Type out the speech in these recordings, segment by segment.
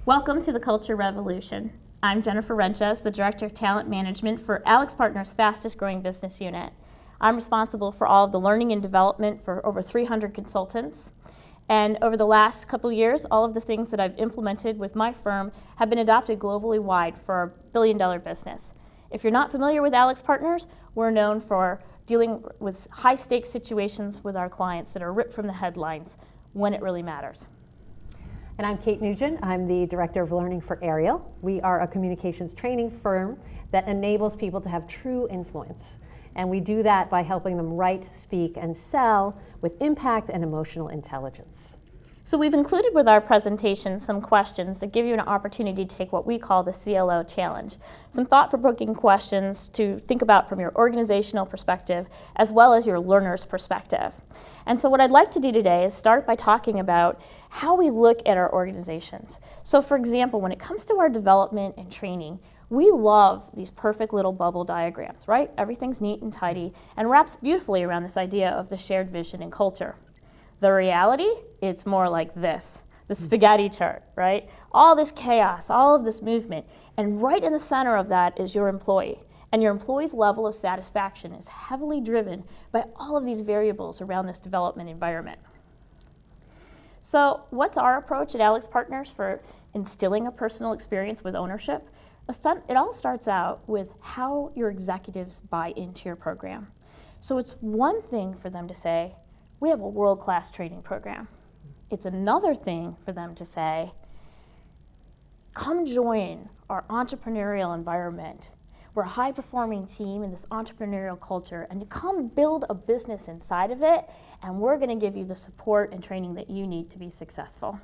Welcome to the Culture Revolution. I'm Jennifer Renches, the Director of Talent Management for AlixPartners' fastest growing business unit. I'm responsible for all of the learning and development for over 300 consultants. And over the last couple of years, all of the things that I've implemented with my firm have been adopted globally wide for our billion-dollar business. If you're not familiar with AlixPartners, we're known for dealing with high-stakes situations with our clients that are ripped from the headlines when it really matters. And I'm Kate Nugent. I'm the Director of Learning for Ariel. We are a communications training firm that enables people to have true influence. And we do that by helping them write, speak, and sell with impact and emotional intelligence. So we've included with our presentation some questions that give you an opportunity to take what we call the CLO challenge. Some thought-provoking questions to think about from your organizational perspective as well as your learner's perspective. And so what I'd like to do today is start by talking about how we look at our organizations. So for example, when it comes to our development and training, we love these perfect little bubble diagrams, right? Everything's neat and tidy and wraps beautifully around this idea of the shared vision and culture. The reality, it's more like this, the spaghetti chart, right? All this chaos, all of this movement, and right in the center of that is your employee. And your employee's level of satisfaction is heavily driven by all of these variables around this development environment. So what's our approach at AlixPartners for instilling a personal experience with ownership? It all starts out with how your executives buy into your program. So it's one thing for them to say, we have a world-class training program. It's another thing for them to say, come join our entrepreneurial environment. We're a high-performing team in this entrepreneurial culture, and to come build a business inside of it, and we're gonna give you the support and training that you need to be successful.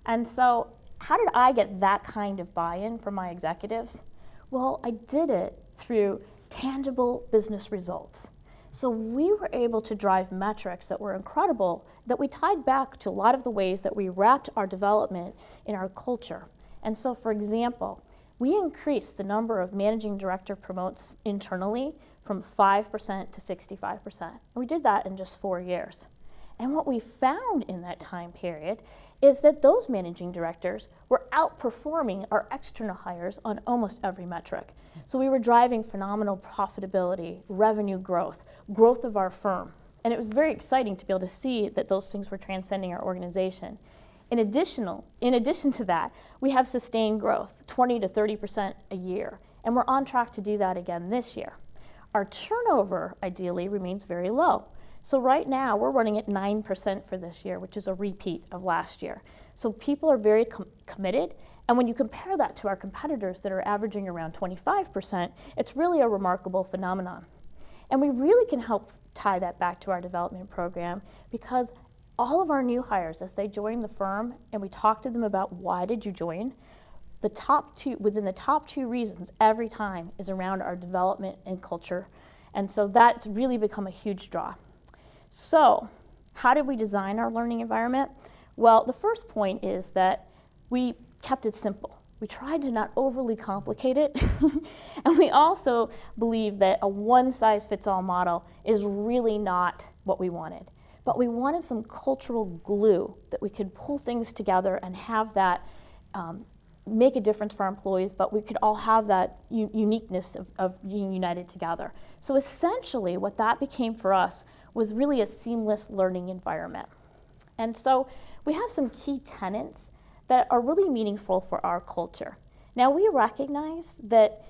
And so, how did I get that kind of buy-in from my executives? Well, I did it through tangible business results. So we were able to drive metrics that were incredible, that we tied back to a lot of the ways that we wrapped our development in our culture. And so, for example, we increased the number of managing director promotes internally from 5% to 65%. And we did that in just 4 years. And what we found in that time period is that those managing directors were outperforming our external hires on almost every metric. So we were driving phenomenal profitability, revenue growth of our firm. And it was very exciting to be able to see that those things were transcending our organization. In addition to that, we have sustained growth, 20 to 30% a year. And we're on track to do that again this year. Our turnover, ideally, remains very low. So right now, we're running at 9% for this year, which is a repeat of last year. So people are very committed, and when you compare that to our competitors that are averaging around 25%, it's really a remarkable phenomenon. And we really can help tie that back to our development program because all of our new hires, as they join the firm, and we talk to them about why did you join, within the top two reasons every time is around our development and culture. And so that's really become a huge draw. So, how did we design our learning environment? Well, the first point is that we kept it simple. We tried to not overly complicate it. And we also believe that a one-size-fits-all model is really not what we wanted. But we wanted some cultural glue that we could pull things together and have that make a difference for our employees, but we could all have that uniqueness of being united together. So essentially what that became for us was really a seamless learning environment. And so we have some key tenets that are really meaningful for our culture. Now we recognize that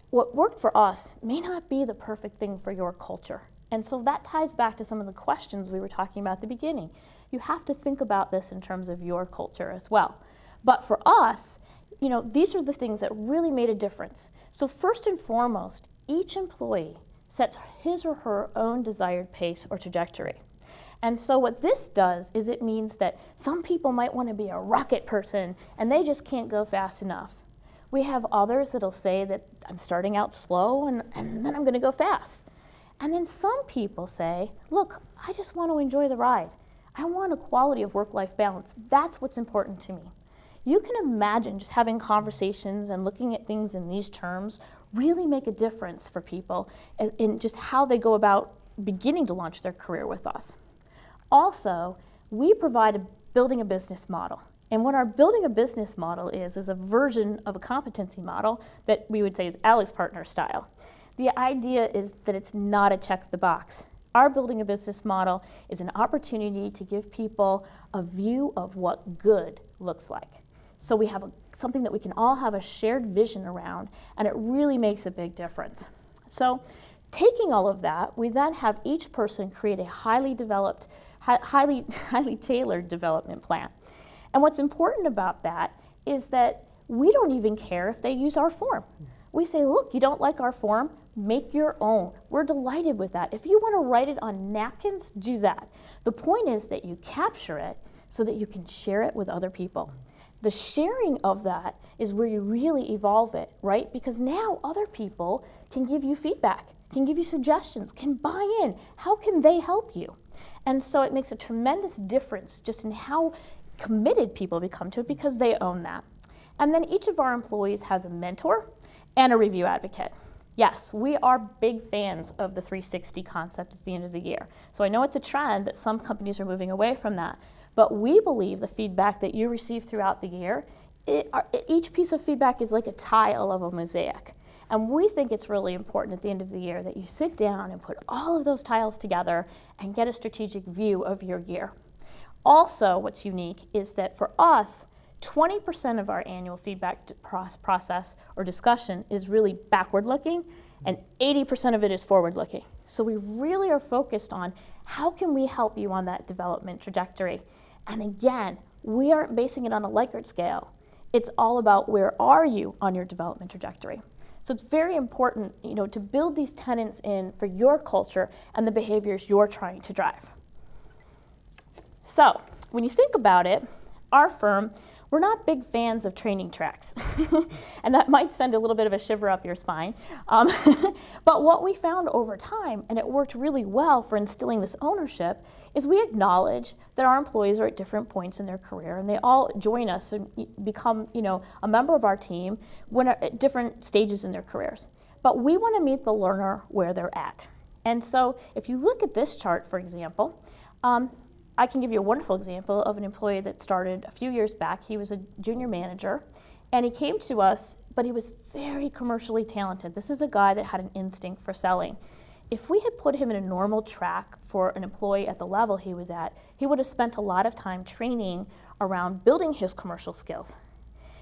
what worked for us may not be the perfect thing for your culture. And so that ties back to some of the questions we were talking about at the beginning. You have to think about this in terms of your culture as well. But for us, these are the things that really made a difference. So first and foremost, each employee sets his or her own desired pace or trajectory. And so what this does is it means that some people might want to be a rocket person and they just can't go fast enough. We have others that'll say that I'm starting out slow and then I'm going to go fast. And then some people say, look, I just want to enjoy the ride. I want a quality of work-life balance. That's what's important to me. You can imagine just having conversations and looking at things in these terms really make a difference for people in just how they go about beginning to launch their career with us. Also, we provide building a business model. And what our building a business model is a version of a competency model that we would say is AlixPartner style. The idea is that it's not a check the box. Our building a business model is an opportunity to give people a view of what good looks like. So we have something that we can all have a shared vision around, and it really makes a big difference. So taking all of that, we then have each person create a highly tailored development plan. And what's important about that is that we don't even care if they use our form. We say, look, you don't like our form, make your own. We're delighted with that. If you want to write it on napkins, do that. The point is that you capture it so that you can share it with other people. The sharing of that is where you really evolve it, right? Because now other people can give you feedback, can give you suggestions, can buy in. How can they help you? And so it makes a tremendous difference just in how committed people become to it because they own that. And then each of our employees has a mentor and a review advocate. Yes, we are big fans of the 360 concept at the end of the year. So I know it's a trend that some companies are moving away from that, but we believe the feedback that you receive throughout the year, each piece of feedback is like a tile of a mosaic. And we think it's really important at the end of the year that you sit down and put all of those tiles together and get a strategic view of your year. Also, what's unique is that for us, 20% of our annual feedback process or discussion is really backward-looking, and 80% of it is forward-looking. So we really are focused on how can we help you on that development trajectory. And again, we aren't basing it on a Likert scale. It's all about where are you on your development trajectory. So it's very important, to build these tenets in for your culture and the behaviors you're trying to drive. So when you think about it, our firm, we're not big fans of training tracks. And that might send a little bit of a shiver up your spine. But what we found over time, and it worked really well for instilling this ownership, is we acknowledge that our employees are at different points in their career, and they all join us and become, a member of our team when at different stages in their careers. But we want to meet the learner where they're at. And so if you look at this chart, for example, I can give you a wonderful example of an employee that started a few years back. He was a junior manager, and he came to us, but he was very commercially talented. This is a guy that had an instinct for selling. If we had put him in a normal track for an employee at the level he was at, he would have spent a lot of time training around building his commercial skills.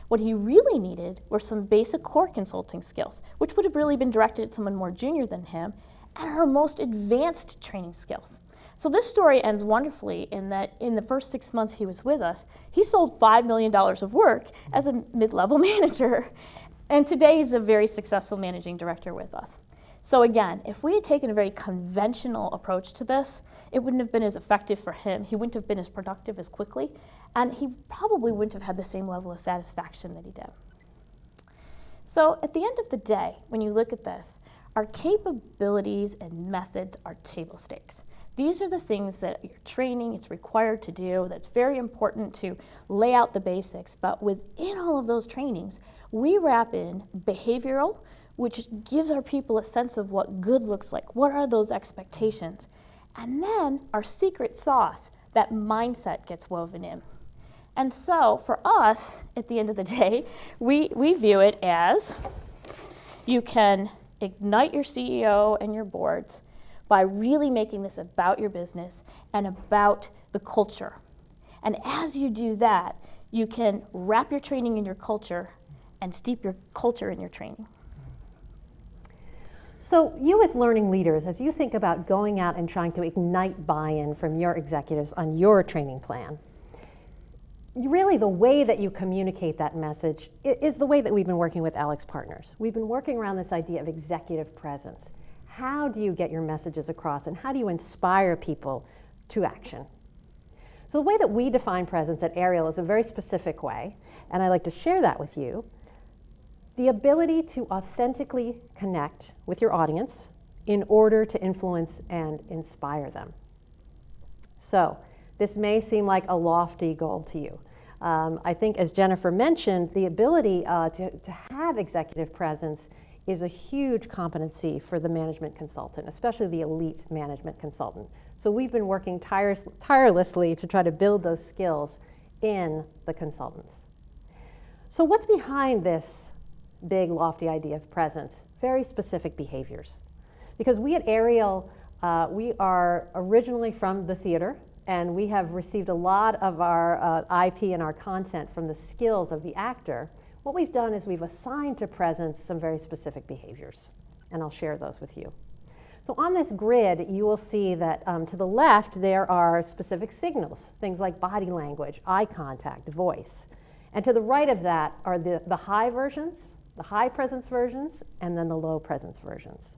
What he really needed were some basic core consulting skills, which would have really been directed at someone more junior than him, and our most advanced training skills. So this story ends wonderfully in that in the first 6 months he was with us, he sold $5 million of work as a mid-level manager. And today he's a very successful managing director with us. So again, if we had taken a very conventional approach to this, it wouldn't have been as effective for him. He wouldn't have been as productive as quickly, and he probably wouldn't have had the same level of satisfaction that he did. So at the end of the day, when you look at this, our capabilities and methods are table stakes. These are the things that your training is required to do. That's very important to lay out the basics. But within all of those trainings, we wrap in behavioral, which gives our people a sense of what good looks like. What are those expectations? And then our secret sauce, that mindset gets woven in. And so for us, at the end of the day, we view it as you can ignite your CEO and your boards by really making this about your business and about the culture. And as you do that, you can wrap your training in your culture and steep your culture in your training. So you as learning leaders, as you think about going out and trying to ignite buy-in from your executives on your training plan, really the way that you communicate that message is the way that we've been working with AlixPartners. We've been working around this idea of executive presence. How do you get your messages across, and how do you inspire people to action? So the way that we define presence at Ariel is a very specific way, and I'd like to share that with you. The ability to authentically connect with your audience in order to influence and inspire them. So this may seem like a lofty goal to you. I think, as Jennifer mentioned, the ability to have executive presence is a huge competency for the management consultant, especially the elite management consultant. So we've been working tirelessly to try to build those skills in the consultants. So what's behind this big, lofty idea of presence? Very specific behaviors. Because we at Ariel, we are originally from the theater, and we have received a lot of our IP and our content from the skills of the actor. What we've done is we've assigned to presence some very specific behaviors, and I'll share those with you. So on this grid, you will see that to the left, there are specific signals, things like body language, eye contact, voice. And to the right of that are the high versions, the high presence versions, and then the low presence versions.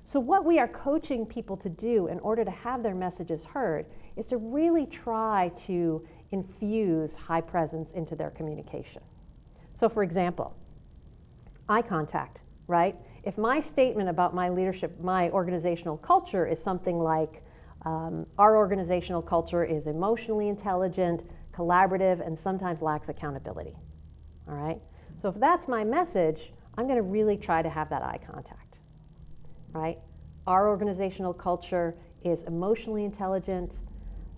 So what we are coaching people to do in order to have their messages heard is to really try to infuse high presence into their communication. So for example, eye contact, right? If my statement about my leadership, my organizational culture is something like, our organizational culture is emotionally intelligent, collaborative, and sometimes lacks accountability, all right? So if that's my message, I'm going to really try to have that eye contact, right? Our organizational culture is emotionally intelligent,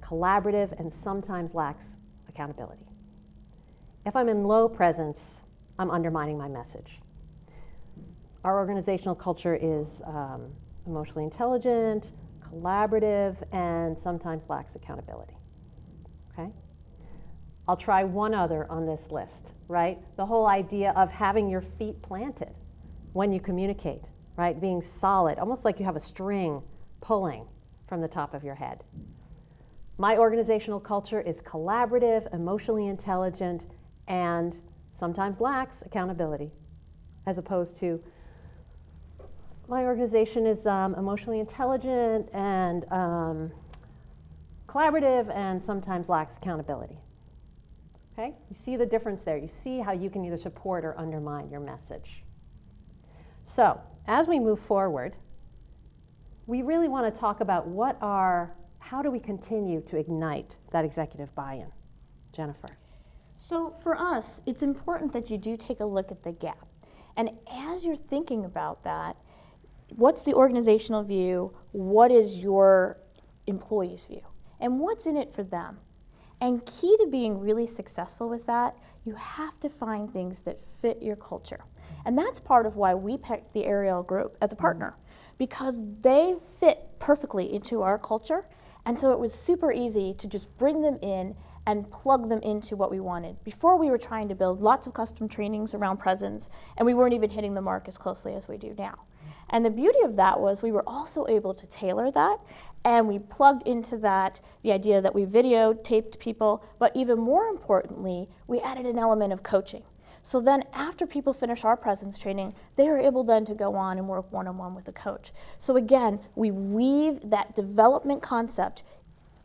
collaborative, and sometimes lacks accountability. If I'm in low presence, I'm undermining my message. Our organizational culture is emotionally intelligent, collaborative, and sometimes lacks accountability, okay? I'll try one other on this list, right? The whole idea of having your feet planted when you communicate, right? Being solid, almost like you have a string pulling from the top of your head. My organizational culture is collaborative, emotionally intelligent, and sometimes lacks accountability, as opposed to my organization is emotionally intelligent and collaborative and sometimes lacks accountability. Okay? You see the difference there. You see how you can either support or undermine your message. So, as we move forward, we really want to talk about how do we continue to ignite that executive buy-in? Jennifer. So for us, it's important that you do take a look at the gap. And as you're thinking about that, what's the organizational view? What is your employees' view? And what's in it for them? And key to being really successful with that, you have to find things that fit your culture. And that's part of why we picked the Ariel group as a partner, because they fit perfectly into our culture. And so it was super easy to just bring them in and plug them into what we wanted. Before, we were trying to build lots of custom trainings around presence, and we weren't even hitting the mark as closely as we do now. And the beauty of that was we were also able to tailor that, and we plugged into that the idea that we videotaped people, but even more importantly, we added an element of coaching. So then after people finish our presence training, they are able then to go on and work one-on-one with the coach. So again, we weave that development concept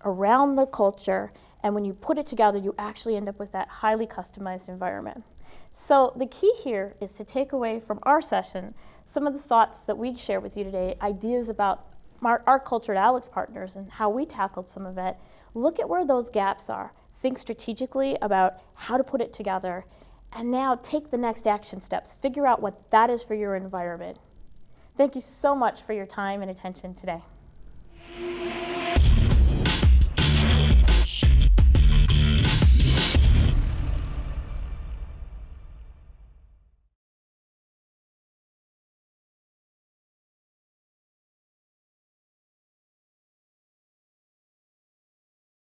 around the culture, and when you put it together, you actually end up with that highly customized environment. So the key here is to take away from our session some of the thoughts that we share with you today, ideas about our culture at AlixPartners and how we tackled some of it. Look at where those gaps are. Think strategically about how to put it together, and now take the next action steps. Figure out what that is for your environment. Thank you so much for your time and attention today.